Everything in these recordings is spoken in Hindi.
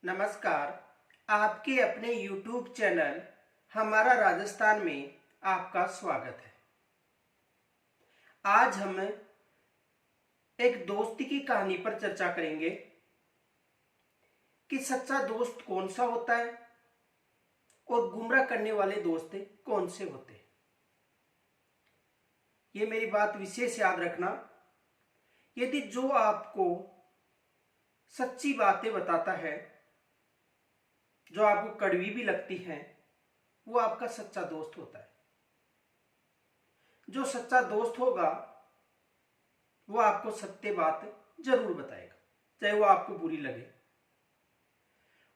नमस्कार। आपके अपने YouTube चैनल हमारा राजस्थान में आपका स्वागत है। आज हम एक दोस्ती की कहानी पर चर्चा करेंगे कि सच्चा दोस्त कौन सा होता है और गुमराह करने वाले दोस्त कौन से होते हैं। ये मेरी बात विशेष याद रखना, यदि जो आपको सच्ची बातें बताता है, जो आपको कड़वी भी लगती हैं, वो आपका सच्चा दोस्त होता है। जो सच्चा दोस्त होगा वो आपको सत्य बात जरूर बताएगा, चाहे वो आपको बुरी लगे।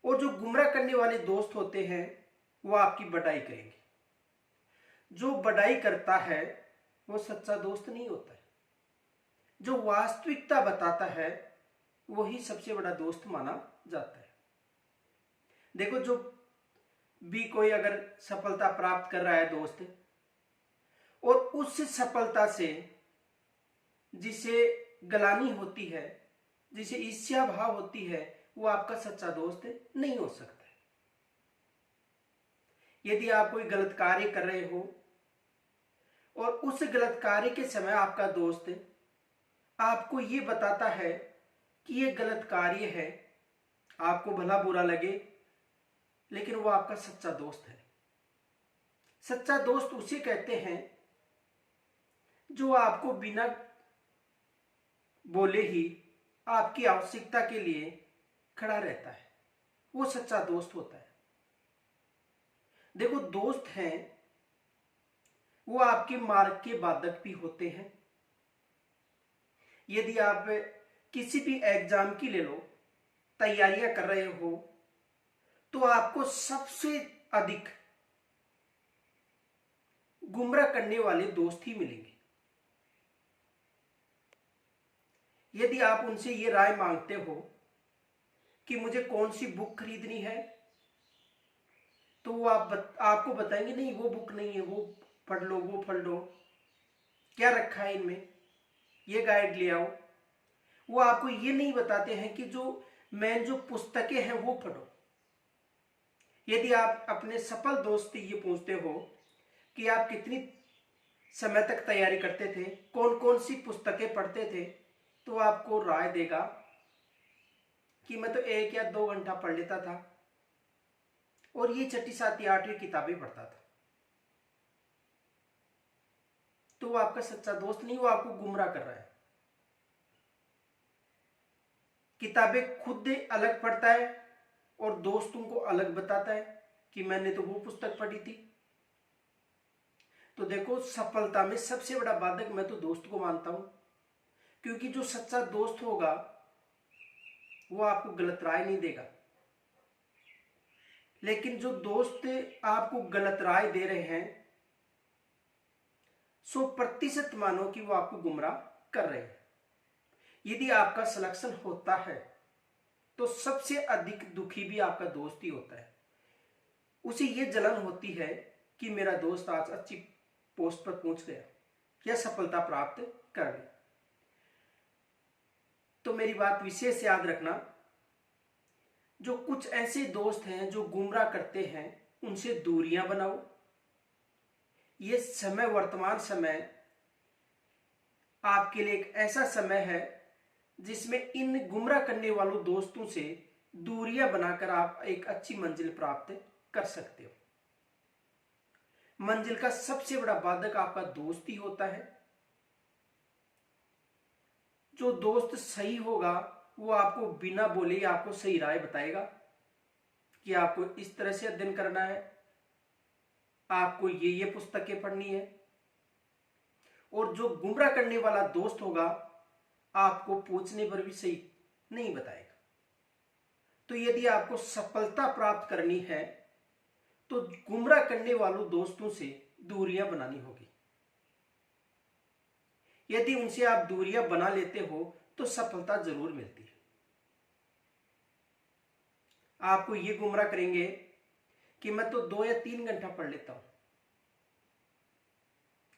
और जो गुमराह करने वाले दोस्त होते हैं वो आपकी बड़ाई करेंगे। जो बड़ाई करता है वो सच्चा दोस्त नहीं होता है। जो वास्तविकता बताता है वही सबसे बड़ा दोस्त माना जाता है। देखो, जो भी कोई अगर सफलता प्राप्त कर रहा है दोस्त, और उस सफलता से जिसे ग्लानि होती है, जिसे ईर्ष्या भाव होती है, वो आपका सच्चा दोस्त नहीं हो सकता है। यदि आप कोई गलत कार्य कर रहे हो और उस गलत कार्य के समय आपका दोस्त आपको ये बताता है कि ये गलत कार्य है, आपको भला बुरा लगे, लेकिन वो आपका सच्चा दोस्त है। सच्चा दोस्त उसे कहते हैं जो आपको बिना बोले ही आपकी आवश्यकता के लिए खड़ा रहता है, वो सच्चा दोस्त होता है। देखो, दोस्त हैं वो आपके मार्ग के बाधक भी होते हैं। यदि आप किसी भी एग्जाम की ले लो, तैयारियां कर रहे हो, तो आपको सबसे अधिक गुमराह करने वाले दोस्त ही मिलेंगे। यदि आप उनसे ये राय मांगते हो कि मुझे कौन सी बुक खरीदनी है, तो वो आपको बताएंगे नहीं, वो बुक नहीं है, वो पढ़ लो, वो पढ़ लो, क्या रखा है इनमें, ये गाइड ले आओ। वो आपको ये नहीं बताते हैं कि जो पुस्तकें हैं वो पढ़ो। यदि आप अपने सफल दोस्त से ये पूछते हो कि आप कितनी समय तक तैयारी करते थे, कौन कौन सी पुस्तकें पढ़ते थे, तो आपको राय देगा कि मैं तो 1 या 2 घंटा पढ़ लेता था और ये 6ठी 7ठी 8वीं किताबें पढ़ता था। तो वो आपका सच्चा दोस्त नहीं, वो आपको गुमराह कर रहा है। किताबें खुद अलग पढ़ता है और दोस्तों को अलग बताता है कि मैंने तो वो पुस्तक पढ़ी थी। तो देखो, सफलता में सबसे बड़ा बाधक मैं तो दोस्त को मानता हूं, क्योंकि जो सच्चा दोस्त होगा वो आपको गलत राय नहीं देगा। लेकिन जो दोस्त आपको गलत राय दे रहे हैं, 100% मानो कि वो आपको गुमराह कर रहे हैं। यदि आपका सिलेक्शन होता है तो सबसे अधिक दुखी भी आपका दोस्त ही होता है। उसे ये जलन होती है कि मेरा दोस्त आज अच्छी पोस्ट पर पहुंच गया या सफलता प्राप्त कर गया। तो मेरी बात विशेष याद रखना, जो कुछ ऐसे दोस्त हैं जो गुमराह करते हैं, उनसे दूरियां बनाओ। ये समय, वर्तमान समय आपके लिए एक ऐसा समय है जिसमें इन गुमराह करने वालों दोस्तों से दूरियां बनाकर आप एक अच्छी मंजिल प्राप्त कर सकते हो। मंजिल का सबसे बड़ा बाधक आपका दोस्त ही होता है। जो दोस्त सही होगा वो आपको बिना बोले ही आपको सही राय बताएगा कि आपको इस तरह से अध्ययन करना है, आपको ये पुस्तकें पढ़नी है। और जो गुमराह करने वाला दोस्त होगा आपको पूछने पर भी सही नहीं बताएगा। तो यदि आपको सफलता प्राप्त करनी है तो गुमराह करने वालों दोस्तों से दूरियां बनानी होगी। यदि उनसे आप दूरियां बना लेते हो तो सफलता जरूर मिलती है। आपको ये गुमराह करेंगे कि मैं तो 2 या 3 घंटा पढ़ लेता हूं,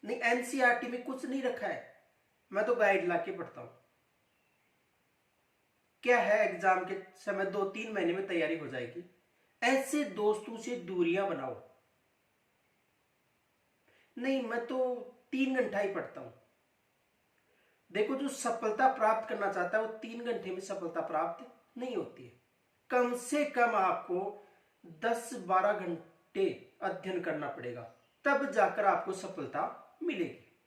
नहीं एनसीईआरटी में कुछ नहीं रखा है, मैं तो गाइड लाके पढ़ता हूं। क्या है, एग्जाम के समय 2-3 महीने में तैयारी हो जाएगी। ऐसे दोस्तों से दूरियां बनाओ। नहीं मैं तो 3 घंटा ही पढ़ता हूं। देखो, जो सफलता प्राप्त करना चाहता है वो 3 घंटे में सफलता प्राप्त नहीं होती है। कम से कम आपको 10-12 घंटे अध्ययन करना पड़ेगा, तब जाकर आपको सफलता मिलेगी।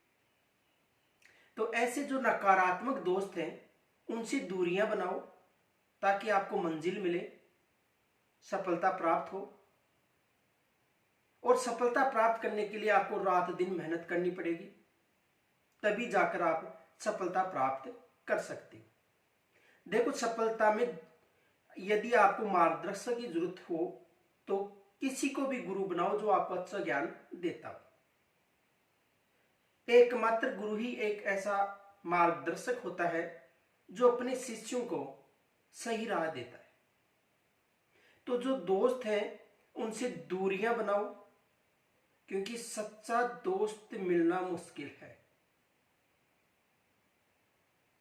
तो ऐसे जो नकारात्मक दोस्त हैं उनसे दूरियां बनाओ, ताकि आपको मंजिल मिले, सफलता प्राप्त हो। और सफलता प्राप्त करने के लिए आपको रात दिन मेहनत करनी पड़ेगी, तभी जाकर आप सफलता प्राप्त कर सकते हो। देखो, सफलता में यदि आपको मार्गदर्शक की जरूरत हो तो किसी को भी गुरु बनाओ जो आपको अच्छा ज्ञान देता हो। एकमात्र गुरु ही एक ऐसा मार्गदर्शक होता है जो अपने शिष्यों को सही राह देता है। तो जो दोस्त हैं उनसे दूरियां बनाओ, क्योंकि सच्चा दोस्त मिलना मुश्किल है।